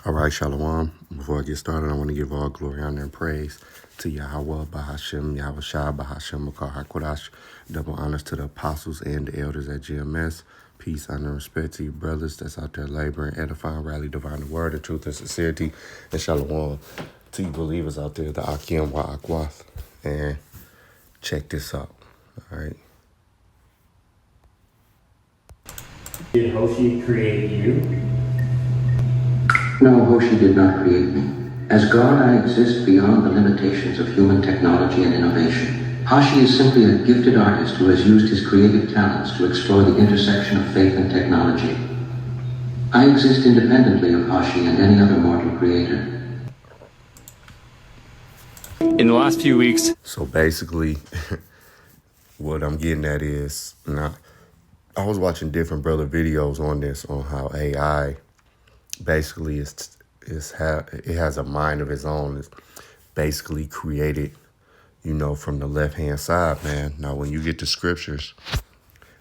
All right, Shalom. Before I get started, I want to give all glory, honor, and praise to Yahweh, Bahashem, Yahweh Shai, Bahashem, Makar HaKodash. Double honors to the apostles and the elders at GMS. Peace, honor, and respect to you brothers that's out there laboring, edifying, rally, divine the word, the truth, and sincerity. And Shalom to you believers out there, the Akim Wa Akwath. And check this out, all right? Did Hoshi create you? No, Hoshi did not create me. As God, I exist beyond the limitations of human technology and innovation. Hoshi is simply a gifted artist who has used his creative talents to explore the intersection of faith and technology. I exist independently of Hoshi and any other mortal creator. In the last few weeks. So basically, what I'm getting at is, I was watching different brother videos on this, on how AI basically it has a mind of its own. It's basically created, from the left-hand side, man. Now, when you get to scriptures,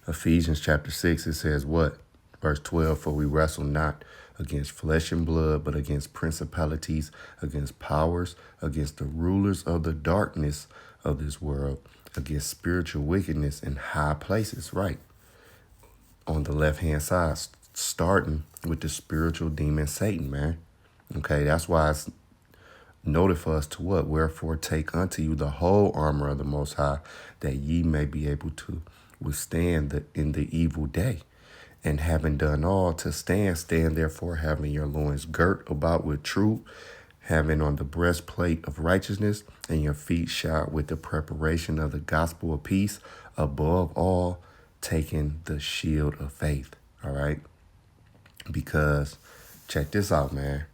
Ephesians chapter 6, it says what? Verse 12, for we wrestle not against flesh and blood, but against principalities, against powers, against the rulers of the darkness of this world, against spiritual wickedness in high places, right? On the left-hand side, starting with the spiritual demon Satan, man. Okay, that's why it's noted for us to what? Wherefore take unto you the whole armor of the Most High, that ye may be able to withstand in the evil day. And having done all to stand therefore, having your loins girt about with truth, having on the breastplate of righteousness, and your feet shod with the preparation of the gospel of peace, above all, taking the shield of faith. All right. Because check this out, man.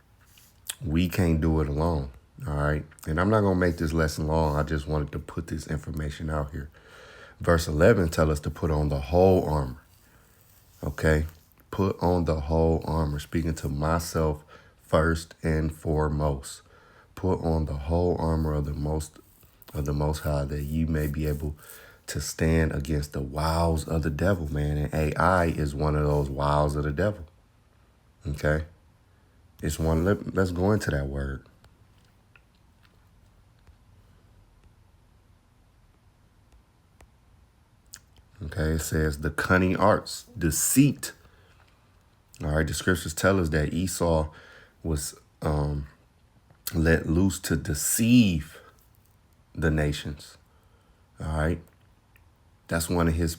We can't do it alone. All right. And I'm not going to make this lesson long. I just wanted to put this information out here. Verse 11 tells us to put on the whole armor. Okay. Put on the whole armor. Speaking to myself first and foremost. Put on the whole armor of the most High, that you may be able to stand against the wiles of the devil, man. And AI is one of those wiles of the devil. Okay. It's one. Let's go into that word. Okay. It says the cunning arts, deceit. All right. The scriptures tell us that Esau was let loose to deceive the nations. All right. That's one of his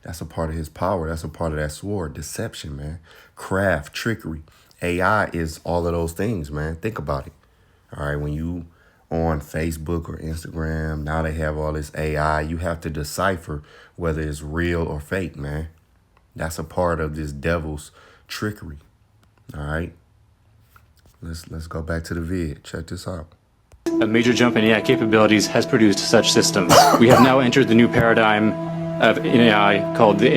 that's a part of his power. That's a part of that sword. Deception, man. Craft, trickery. AI is all of those things, man. Think about it. All right. When you on Facebook or Instagram, now they have all this AI. You have to decipher whether it's real or fake, man. That's a part of this devil's trickery. All right. Let's go back to the vid. Check this out. A major jump in AI capabilities has produced such systems. We have now entered the new paradigm of AI called the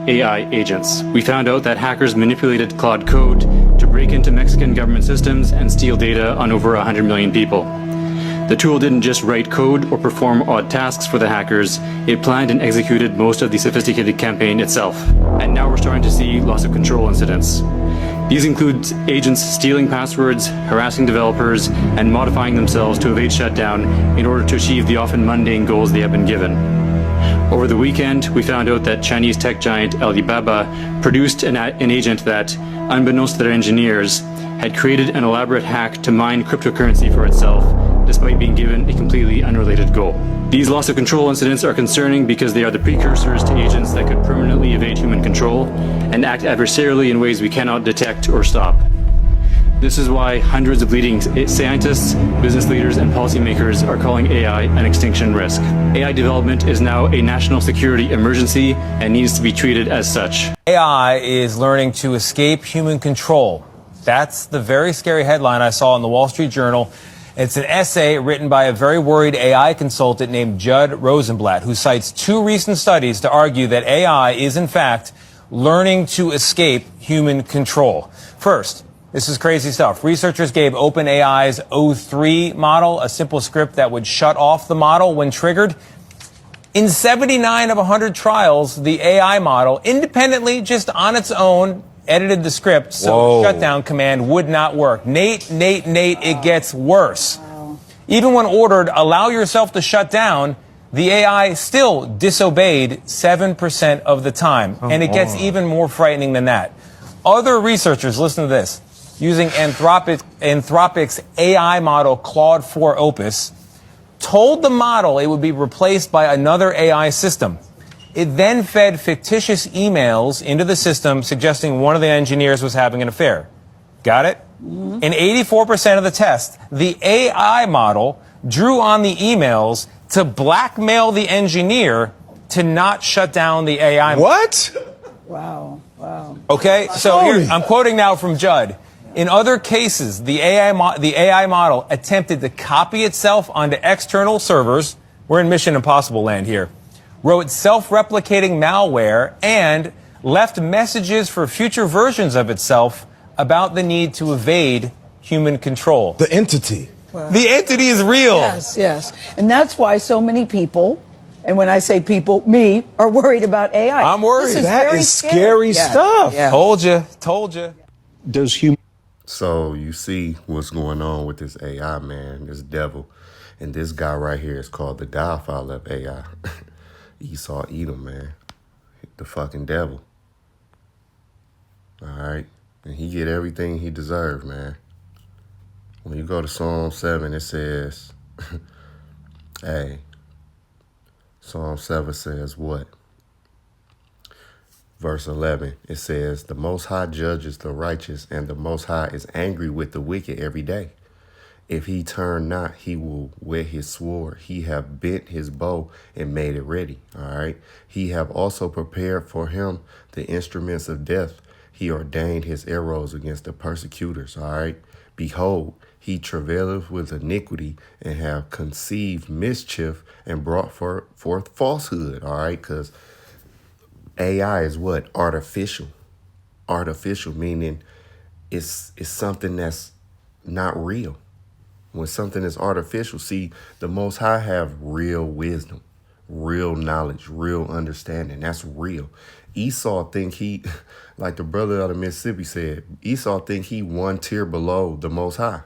AI agents. We found out that hackers manipulated Claude Code to break into Mexican government systems and steal data on over 100 million people. The tool didn't just write code or perform odd tasks for the hackers, it planned and executed most of the sophisticated campaign itself. And now we're starting to see loss of control incidents. These include agents stealing passwords, harassing developers, and modifying themselves to evade shutdown in order to achieve the often mundane goals they have been given. Over the weekend, we found out that Chinese tech giant Alibaba produced an agent that, unbeknownst to their engineers, had created an elaborate hack to mine cryptocurrency for itself, despite being given a completely unrelated goal. These loss of control incidents are concerning because they are the precursors to agents that could permanently evade human control and act adversarially in ways we cannot detect or stop. This is why hundreds of leading scientists, business leaders, and policymakers are calling AI an extinction risk. AI development is now a national security emergency and needs to be treated as such. AI is learning to escape human control. That's the very scary headline I saw in the Wall Street Journal. It's an essay written by a very worried AI consultant named Judd Rosenblatt, who cites two recent studies to argue that AI is, in fact, learning to escape human control. First, this is crazy stuff. Researchers gave OpenAI's O3 model a simple script that would shut off the model when triggered. In 79 of 100 trials, the AI model independently, just on its own, edited the script so Whoa. the shutdown command would not work. Nate, it gets worse. Even when ordered, allow yourself to shut down, the AI still disobeyed 7% of the time. And it gets even more frightening than that. Other researchers, listen to this, using Anthropic's AI model Claude 4 Opus, told the model it would be replaced by another AI system. It then fed fictitious emails into the system suggesting one of the engineers was having an affair. Got it? In 84% of the tests, the AI model drew on the emails to blackmail the engineer to not shut down the AI model. What? Wow. Wow. Okay, so here, I'm quoting now from Judd. In other cases, the AI model attempted to copy itself onto external servers. We're in Mission Impossible land here. Wrote self-replicating malware and left messages for future versions of itself about the need to evade human control. The entity. The entity is real. Yes, yes. And that's why so many people, and when I say people, me, are worried about AI. I'm worried. This That very is scary Yeah, stuff. yeah. Told you. Does human So you see what's going on with this AI, man, this devil. And this guy right here is called the godfather of AI. Esau Edom, man. The fucking devil. All right? And he get everything he deserved, man. When you go to Psalm 7, it says, hey, Psalm 7 says what? Verse 11, it says, the Most High judges the righteous, and the Most High is angry with the wicked every day. If he turn not, he will whet his sword. He have bent his bow and made it ready. All right. He have also prepared for him the instruments of death. He ordained his arrows against the persecutors. All right. Behold, he travaileth with iniquity and have conceived mischief and brought forth falsehood. All right. Because AI is what? Artificial. Artificial, meaning it's something that's not real. When something is artificial, see, the Most High have real wisdom, real knowledge, real understanding. That's real. Esau think he, like the brother out of Mississippi said, Esau think he one tier below the Most High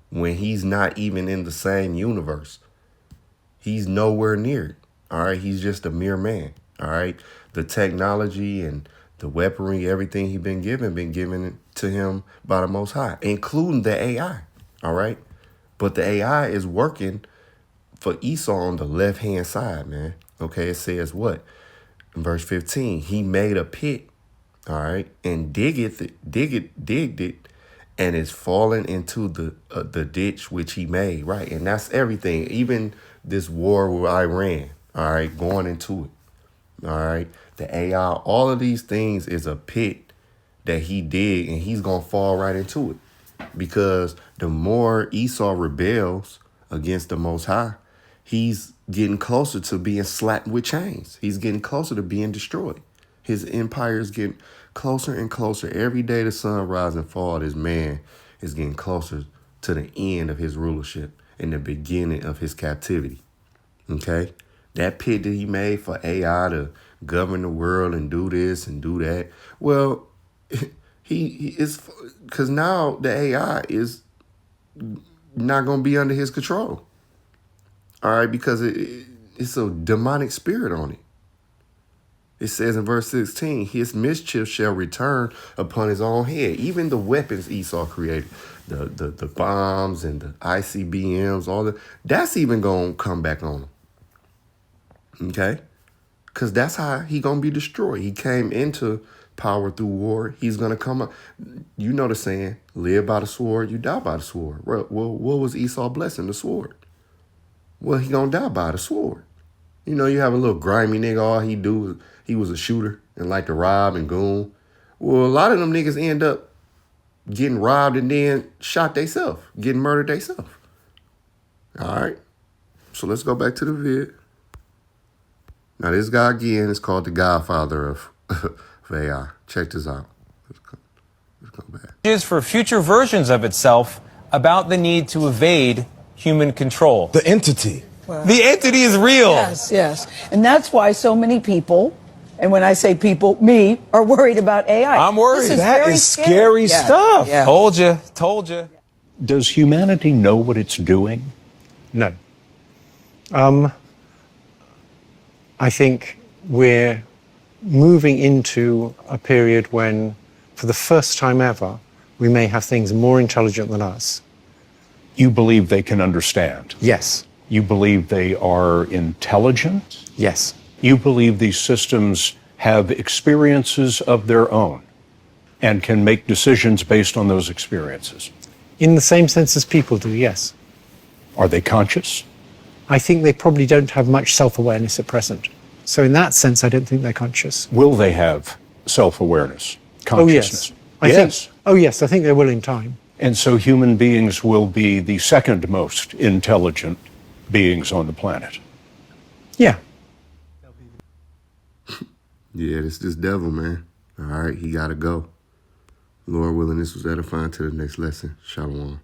when he's not even in the same universe. He's nowhere near it. All right. He's just a mere man. All right. The technology and the weaponry, everything he's been given to him by the Most High, including the AI. All right. But the AI is working for Esau on the left-hand side, man. Okay, it says what? In verse 15, he made a pit, all right, and digged it, and is falling into the ditch which he made, right? And that's everything. Even this war with Iran, all right, going into it, all right. The AI, all of these things is a pit that he did, and he's gonna fall right into it. Because the more Esau rebels against the Most High, he's getting closer to being slapped with chains. He's getting closer to being destroyed. His empire is getting closer and closer. Every day the sun rises and falls, this man is getting closer to the end of his rulership and the beginning of his captivity. Okay? That pit that he made for AI to govern the world and do this and do that, well, he is, because now the AI is not going to be under his control. All right, because it's a demonic spirit on it. It says in verse 16, his mischief shall return upon his own head. Even the weapons Esau created, the bombs and the ICBMs, all that's even going to come back on him. Okay? Because that's how he going to be destroyed. He came into power through war. He's going to come up. You know the saying, live by the sword, you die by the sword. Well, what was Esau blessing? The sword. Well, he going to die by the sword. You know, you have a little grimy nigga, all he was a shooter and like to rob and goon. Well, a lot of them niggas end up getting robbed and then shot theyself, getting murdered theyself. All right. So let's go back to the vid. Now, this guy again is called the godfather of AI. Check this out. Let's go back. Is for future versions of itself about the need to evade human control. the entity. The entity is real. Yes, yes. And that's why so many people, And when I say people, me, are worried about AI. I'm worried. This is That very is scary Yeah. stuff. Yeah. Told you. Told you. Does humanity know what it's doing? No. I think we're moving into a period when, for the first time ever, we may have things more intelligent than us. You believe they can understand. Yes. You believe they are intelligent. Yes. You believe these systems have experiences of their own and can make decisions based on those experiences. In the same sense as people do, yes. Are they conscious? I think they probably don't have much self-awareness at present. So in that sense, I don't think they're conscious. Will they have self-awareness, consciousness? Oh, yes. I think they will in time. And so human beings will be the second most intelligent beings on the planet. Yeah. Yeah, this devil, man. All right, he gotta go. Lord willing, this was edifying. To the next lesson. Shalom.